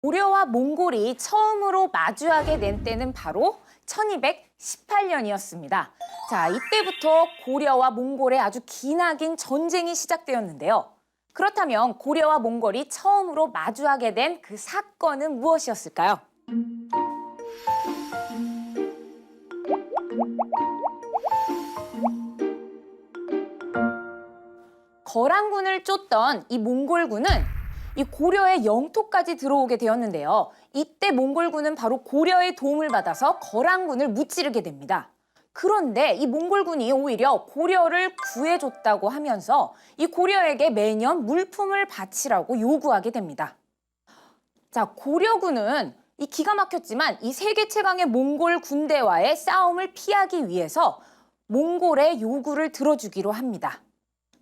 고려와 몽골이 처음으로 마주하게 된 때는 바로 1218년이었습니다. 자, 이때부터 고려와 몽골의 아주 기나긴 전쟁이 시작되었는데요. 그렇다면 고려와 몽골이 처음으로 마주하게 된 그 사건은 무엇이었을까요? 거란군을 쫓던 이 몽골군은 이 고려의 영토까지 들어오게 되었는데요. 이때 몽골군은 바로 고려의 도움을 받아서 거란군을 무찌르게 됩니다. 그런데 이 몽골군이 오히려 고려를 구해줬다고 하면서 이 고려에게 매년 물품을 바치라고 요구하게 됩니다. 자, 고려군은 이 기가 막혔지만 이 세계 최강의 몽골 군대와의 싸움을 피하기 위해서 몽골의 요구를 들어주기로 합니다.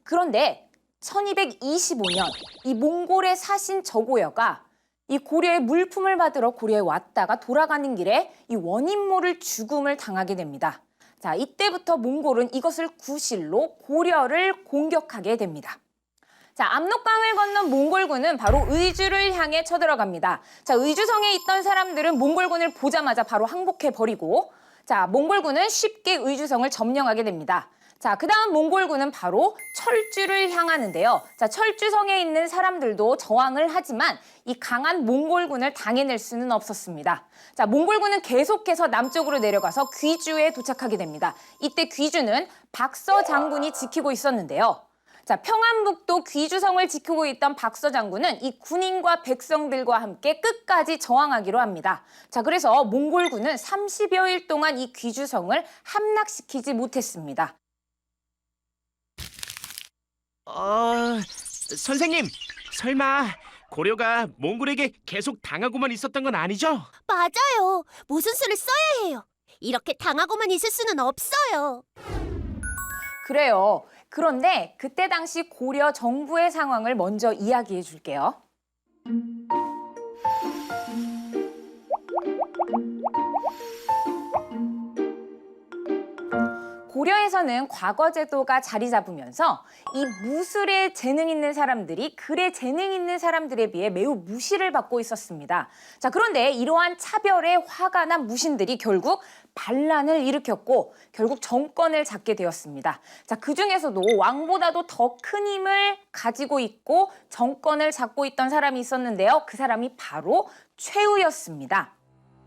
그런데 1225년 이 몽골의 사신 저고려가 이 고려의 물품을 받으러 고려에 왔다가 돌아가는 길에 이 원인 모를 죽음을 당하게 됩니다. 자, 이때부터 몽골은 이것을 구실로 고려를 공격하게 됩니다. 자, 압록강을 건넌 몽골군은 바로 의주를 향해 쳐들어갑니다. 자, 의주성에 있던 사람들은 몽골군을 보자마자 바로 항복해버리고 자, 몽골군은 쉽게 의주성을 점령하게 됩니다. 자, 그다음 몽골군은 바로 철주를 향하는데요. 자, 철주성에 있는 사람들도 저항을 하지만 이 강한 몽골군을 당해낼 수는 없었습니다. 자, 몽골군은 계속해서 남쪽으로 내려가서 귀주에 도착하게 됩니다. 이때 귀주는 박서 장군이 지키고 있었는데요. 자, 평안북도 귀주성을 지키고 있던 박서 장군은 이 군인과 백성들과 함께 끝까지 저항하기로 합니다. 자, 그래서 몽골군은 30여일 동안 이 귀주성을 함락시키지 못했습니다. 선생님, 설마 고려가 몽골에게 계속 당하고만 있었던 건 아니죠? 맞아요. 무슨 수를 써야 해요. 이렇게 당하고만 있을 수는 없어요. 그래요. 그런데 그때 당시 고려 정부의 상황을 먼저 이야기해 줄게요. 고려에서는 과거 제도가 자리 잡으면서 이 무술에 재능 있는 사람들이 글에 재능 있는 사람들에 비해 매우 무시를 받고 있었습니다. 자, 그런데 이러한 차별에 화가 난 무신들이 결국 반란을 일으켰고 결국 정권을 잡게 되었습니다. 자, 그중에서도 왕보다도 더 큰 힘을 가지고 있고 정권을 잡고 있던 사람이 있었는데요. 그 사람이 바로 최후였습니다.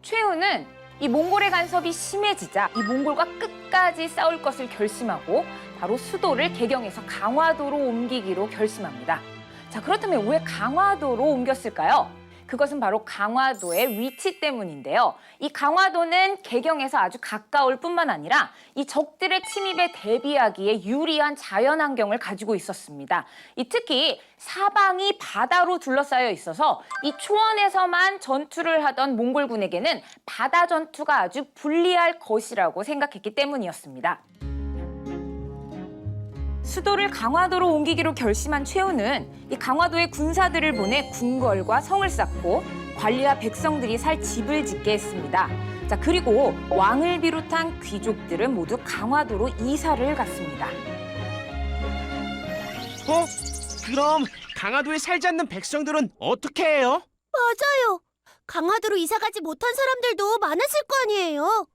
최후는 이 몽골의 간섭이 심해지자 이 몽골과 끝까지 싸울 것을 결심하고 바로 수도를 개경에서 강화도로 옮기기로 결심합니다. 자, 그렇다면 왜 강화도로 옮겼을까요? 그것은 바로 강화도의 위치 때문인데요. 이 강화도는 개경에서 아주 가까울 뿐만 아니라 이 적들의 침입에 대비하기에 유리한 자연 환경을 가지고 있었습니다. 특히 사방이 바다로 둘러싸여 있어서 이 초원에서만 전투를 하던 몽골군에게는 바다 전투가 아주 불리할 것이라고 생각했기 때문이었습니다. 수도를 강화도로 옮기기로 결심한 최후는 이 강화도에 군사들을 보내 궁궐과 성을 쌓고 관리와 백성들이 살 집을 짓게 했습니다. 자, 그리고 왕을 비롯한 귀족들은 모두 강화도로 이사를 갔습니다. 그럼 강화도에 살지 않는 백성들은 어떻게 해요? 맞아요. 강화도로 이사가지 못한 사람들도 많았을 거 아니에요.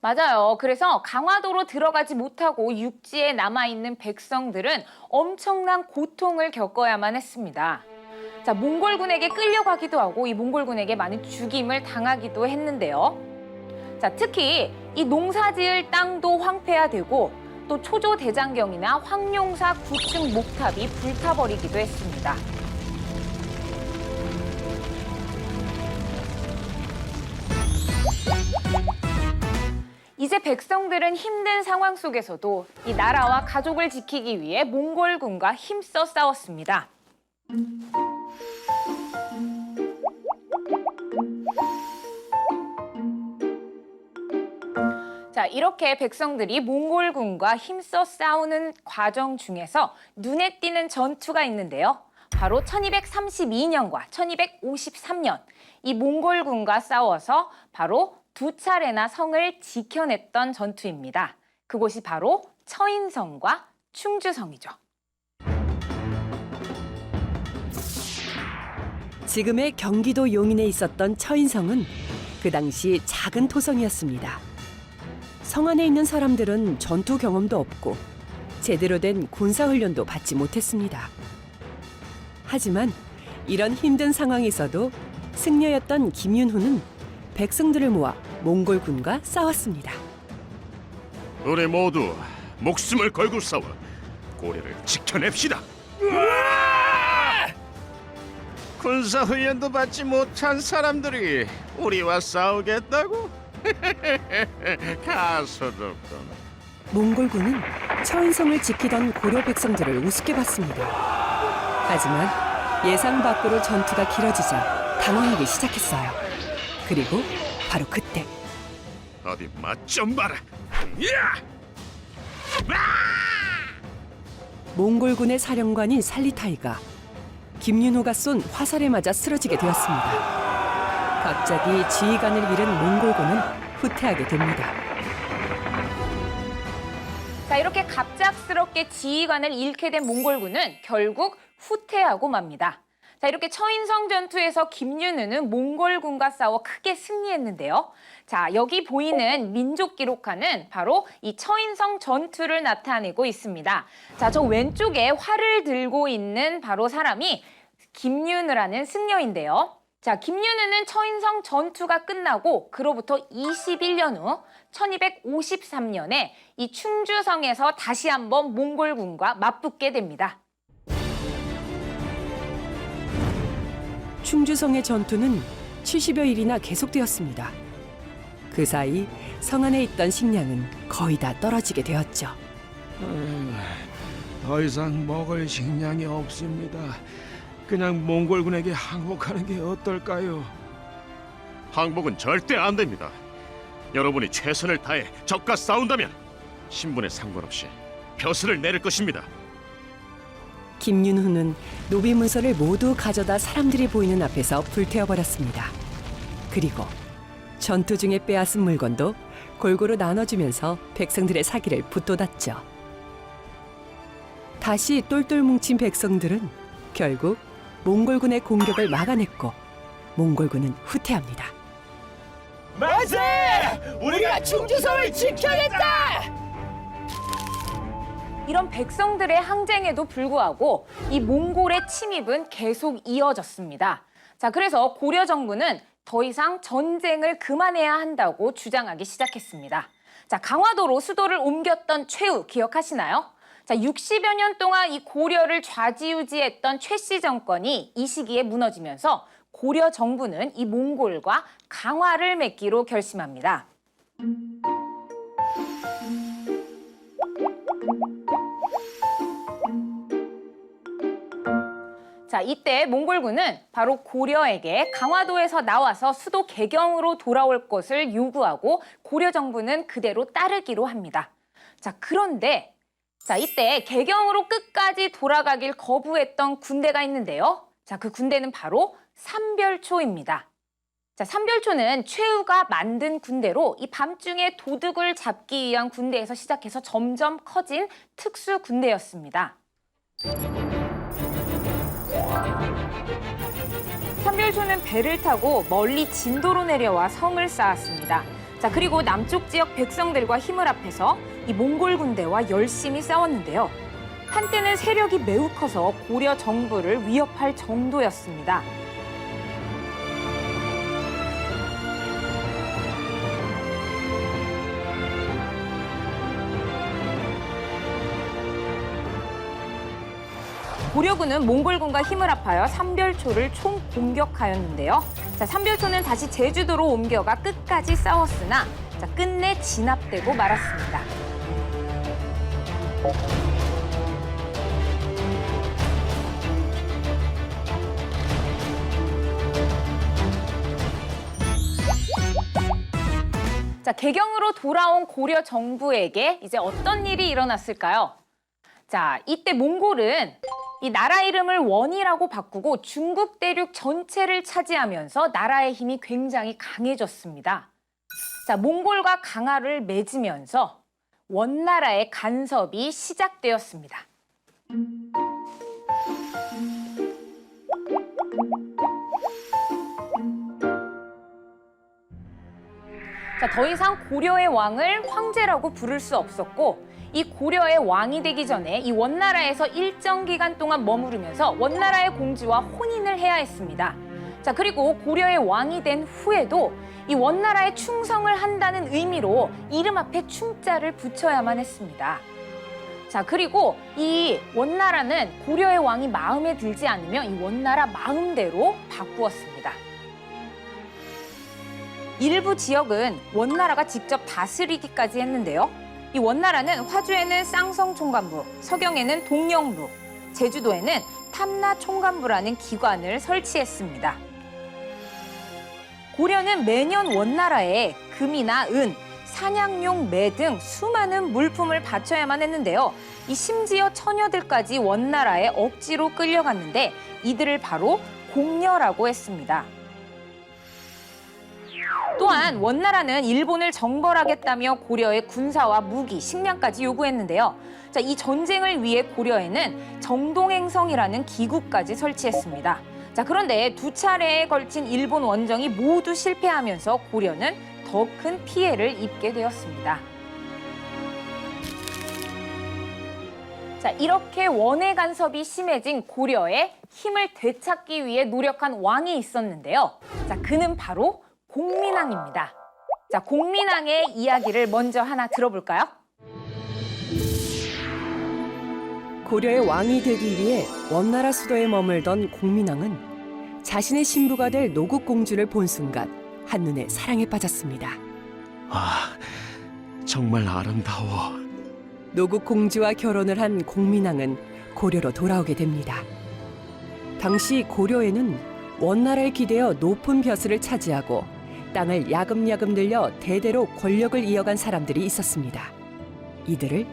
맞아요. 그래서 강화도로 들어가지 못하고 육지에 남아있는 백성들은 엄청난 고통을 겪어야만 했습니다. 자, 몽골군에게 끌려가기도 하고 이 몽골군에게 많은 죽임을 당하기도 했는데요. 자, 특히 이 농사지을 땅도 황폐화되고 또 초조대장경이나 황룡사 9층 목탑이 불타버리기도 했습니다. 이제 백성들은 힘든 상황 속에서도 이 나라와 가족을 지키기 위해 몽골군과 힘써 싸웠습니다. 자, 이렇게 백성들이 몽골군과 힘써 싸우는 과정 중에서 눈에 띄는 전투가 있는데요. 바로 1232년과 1253년 이 몽골군과 싸워서 바로 두 차례나 성을 지켜냈던 전투입니다. 그곳이 바로 처인성과 충주성이죠. 지금의 경기도 용인에 있었던 처인성은 그 당시 작은 토성이었습니다. 성 안에 있는 사람들은 전투 경험도 없고 제대로 된 군사훈련도 받지 못했습니다. 하지만 이런 힘든 상황에서도 승려였던 김윤후는 백성들을 모아 몽골군과 싸웠습니다. 우리 모두 목숨을 걸고 싸워 고려를 지켜냅시다. 군사 훈련도 받지 못한 사람들이 우리와 싸우겠다고? 가소롭군. 몽골군은 처인성을 지키던 고려 백성들을 우습게 봤습니다. 하지만 예상 밖으로 전투가 길어지자 당황하기 시작했어요. 그리고 바로 그때 어디 맛 좀 봐라. 야! 몽골군의 사령관인 살리타이가 김윤호가 쏜 화살에 맞아 쓰러지게 되었습니다. 갑자기 지휘관을 잃은 몽골군은 후퇴하게 됩니다. 자, 이렇게 갑작스럽게 지휘관을 잃게 된 몽골군은 결국 후퇴하고 맙니다. 자, 이렇게 처인성 전투에서 김윤우는 몽골군과 싸워 크게 승리했는데요. 자, 여기 보이는 민족 기록화는 바로 이 처인성 전투를 나타내고 있습니다. 자, 저 왼쪽에 활을 들고 있는 바로 사람이 김윤우라는 승려인데요. 자, 김윤우는 처인성 전투가 끝나고 그로부터 21년 후 1253년에 이 충주성에서 다시 한번 몽골군과 맞붙게 됩니다. 충주성의 전투는 70여 일이나 계속되었습니다. 그 사이 성 안에 있던 식량은 거의 다 떨어지게 되었죠. 더 이상 먹을 식량이 없습니다. 그냥 몽골군에게 항복하는 게 어떨까요? 항복은 절대 안 됩니다. 여러분이 최선을 다해 적과 싸운다면 신분에 상관없이 벼슬을 내릴 것입니다. 김윤후는 노비 문서를 모두 가져다 사람들이 보이는 앞에서 불태워버렸습니다. 그리고 전투 중에 빼앗은 물건도 골고루 나눠주면서 백성들의 사기를 붙돋았죠. 다시 똘똘 뭉친 백성들은 결국 몽골군의 공격을 막아냈고 몽골군은 후퇴합니다. 만세! 우리가 충주성을 지켜야겠다! 이런 백성들의 항쟁에도 불구하고 이 몽골의 침입은 계속 이어졌습니다. 자, 그래서 고려 정부는 더 이상 전쟁을 그만해야 한다고 주장하기 시작했습니다. 자, 강화도로 수도를 옮겼던 최후 기억하시나요? 자, 60여 년 동안 이 고려를 좌지우지했던 최씨 정권이 이 시기에 무너지면서 고려 정부는 이 몽골과 강화를 맺기로 결심합니다. 자, 이때 몽골군은 바로 고려에게 강화도에서 나와서 수도 개경으로 돌아올 것을 요구하고 고려 정부는 그대로 따르기로 합니다. 자, 그런데 이때 개경으로 끝까지 돌아가길 거부했던 군대가 있는데요. 자, 그 군대는 바로 삼별초입니다. 자, 삼별초는 최후가 만든 군대로 이 밤중에 도둑을 잡기 위한 군대에서 시작해서 점점 커진 특수 군대였습니다. 삼별초는 배를 타고 멀리 진도로 내려와 성을 쌓았습니다. 자, 그리고 남쪽 지역 백성들과 힘을 합해서 이 몽골 군대와 열심히 싸웠는데요. 한때는 세력이 매우 커서 고려 정부를 위협할 정도였습니다. 고려군은 몽골군과 힘을 합하여 삼별초를 총공격하였는데요. 자, 삼별초는 다시 제주도로 옮겨가 끝까지 싸웠으나 끝내 진압되고 말았습니다. 자, 개경으로 돌아온 고려 정부에게 이제 어떤 일이 일어났을까요? 자, 이때 몽골은 이 나라 이름을 원이라고 바꾸고 중국 대륙 전체를 차지하면서 나라의 힘이 굉장히 강해졌습니다. 자, 몽골과 강화를 맺으면서 원나라의 간섭이 시작되었습니다. 자, 더 이상 고려의 왕을 황제라고 부를 수 없었고 이 고려의 왕이 되기 전에 이 원나라에서 일정 기간 동안 머무르면서 원나라의 공주와 혼인을 해야 했습니다. 자, 그리고 고려의 왕이 된 후에도 이 원나라에 충성을 한다는 의미로 이름 앞에 충자를 붙여야만 했습니다. 자, 그리고 이 원나라는 고려의 왕이 마음에 들지 않으면 이 원나라 마음대로 바꾸었습니다. 일부 지역은 원나라가 직접 다스리기까지 했는데요. 이 원나라는 화주에는 쌍성총관부, 서경에는 동령부, 제주도에는 탐라총관부라는 기관을 설치했습니다. 고려는 매년 원나라에 금이나 은, 사냥용 매 등 수많은 물품을 바쳐야만 했는데요. 이 심지어 처녀들까지 원나라에 억지로 끌려갔는데 이들을 바로 공녀라고 했습니다. 또한 원나라는 일본을 정벌하겠다며 고려에 군사와 무기, 식량까지 요구했는데요. 자, 이 전쟁을 위해 고려에는 정동행성이라는 기구까지 설치했습니다. 자, 그런데 두 차례에 걸친 일본 원정이 모두 실패하면서 고려는 더 큰 피해를 입게 되었습니다. 자, 이렇게 원해 간섭이 심해진 고려의 힘을 되찾기 위해 노력한 왕이 있었는데요. 자, 그는 바로 공민왕입니다. 자, 공민왕의 이야기를 먼저 하나 들어볼까요? 고려의 왕이 되기 위해 원나라 수도에 머물던 공민왕은 자신의 신부가 될 노국공주를 본 순간 한눈에 사랑에 빠졌습니다. 아, 정말 아름다워. 노국공주와 결혼을 한 공민왕은 고려로 돌아오게 됩니다. 당시 고려에는 원나라에 기대어 높은 벼슬을 차지하고 땅을 야금야금 늘려 대대로 권력을 이어간 사람들이 있었습니다. 이들을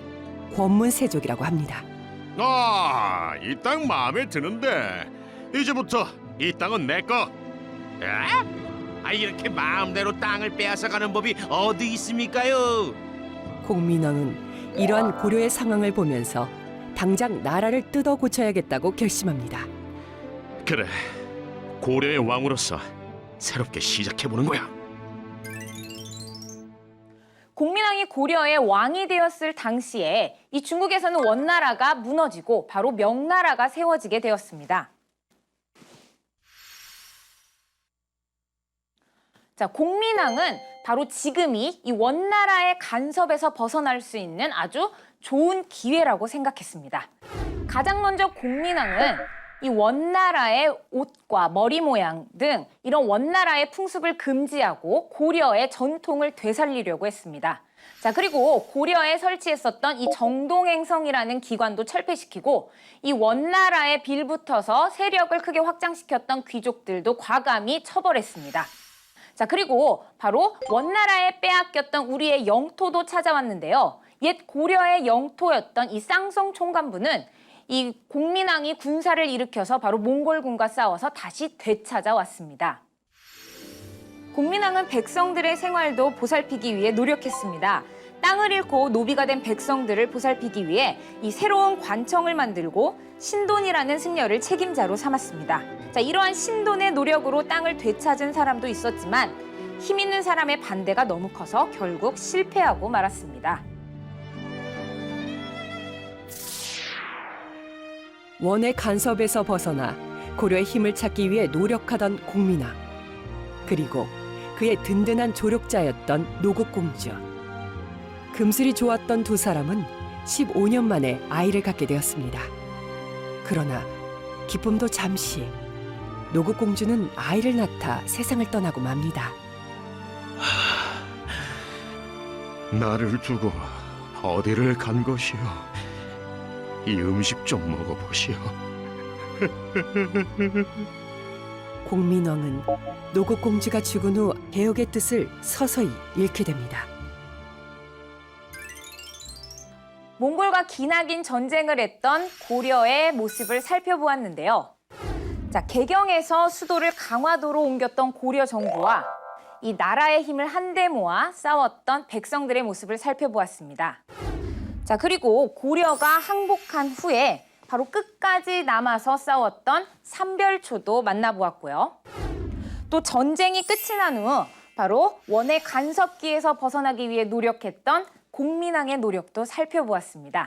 권문세족이라고 합니다. 아, 이 땅 마음에 드는데 이제부터 이 땅은 내 거. 에? 이렇게 마음대로 땅을 빼앗아가는 법이 어디 있습니까요? 공민왕은 이러한 고려의 상황을 보면서 당장 나라를 뜯어 고쳐야겠다고 결심합니다. 그래, 고려의 왕으로서 새롭게 시작해보는 거야. 공민왕이 고려의 왕이 되었을 당시에 이 중국에서는 원나라가 무너지고 바로 명나라가 세워지게 되었습니다. 자, 공민왕은 바로 지금이 이 원나라의 간섭에서 벗어날 수 있는 아주 좋은 기회라고 생각했습니다. 가장 먼저 공민왕은 이 원나라의 옷과 머리 모양 등 이런 원나라의 풍습을 금지하고 고려의 전통을 되살리려고 했습니다. 자, 그리고 고려에 설치했었던 이 정동행성이라는 기관도 철폐시키고 이 원나라에 빌붙어서 세력을 크게 확장시켰던 귀족들도 과감히 처벌했습니다. 자, 그리고 바로 원나라에 빼앗겼던 우리의 영토도 찾아왔는데요. 옛 고려의 영토였던 이 쌍성총관부는 이 공민왕이 군사를 일으켜서 바로 몽골군과 싸워서 다시 되찾아왔습니다. 공민왕은 백성들의 생활도 보살피기 위해 노력했습니다. 땅을 잃고 노비가 된 백성들을 보살피기 위해 이 새로운 관청을 만들고 신돈이라는 승려를 책임자로 삼았습니다. 자, 이러한 신돈의 노력으로 땅을 되찾은 사람도 있었지만 힘 있는 사람의 반대가 너무 커서 결국 실패하고 말았습니다. 원의 간섭에서 벗어나 고려의 힘을 찾기 위해 노력하던 공민왕, 그리고 그의 든든한 조력자였던 노국공주. 금슬이 좋았던 두 사람은 15년 만에 아이를 갖게 되었습니다. 그러나 기쁨도 잠시, 노국공주는 아이를 낳다 세상을 떠나고 맙니다. 나를 두고 어디를 간 것이오? 이 음식 좀 먹어보시오. 공민왕은 노국공주가 죽은 후 개혁의 뜻을 서서히 잃게 됩니다. 몽골과 기나긴 전쟁을 했던 고려의 모습을 살펴보았는데요. 자, 개경에서 수도를 강화도로 옮겼던 고려 정부와 이 나라의 힘을 한데 모아 싸웠던 백성들의 모습을 살펴보았습니다. 자, 그리고 고려가 항복한 후에 바로 끝까지 남아서 싸웠던 삼별초도 만나보았고요. 또 전쟁이 끝이 난 후 바로 원의 간섭기에서 벗어나기 위해 노력했던 공민왕의 노력도 살펴보았습니다.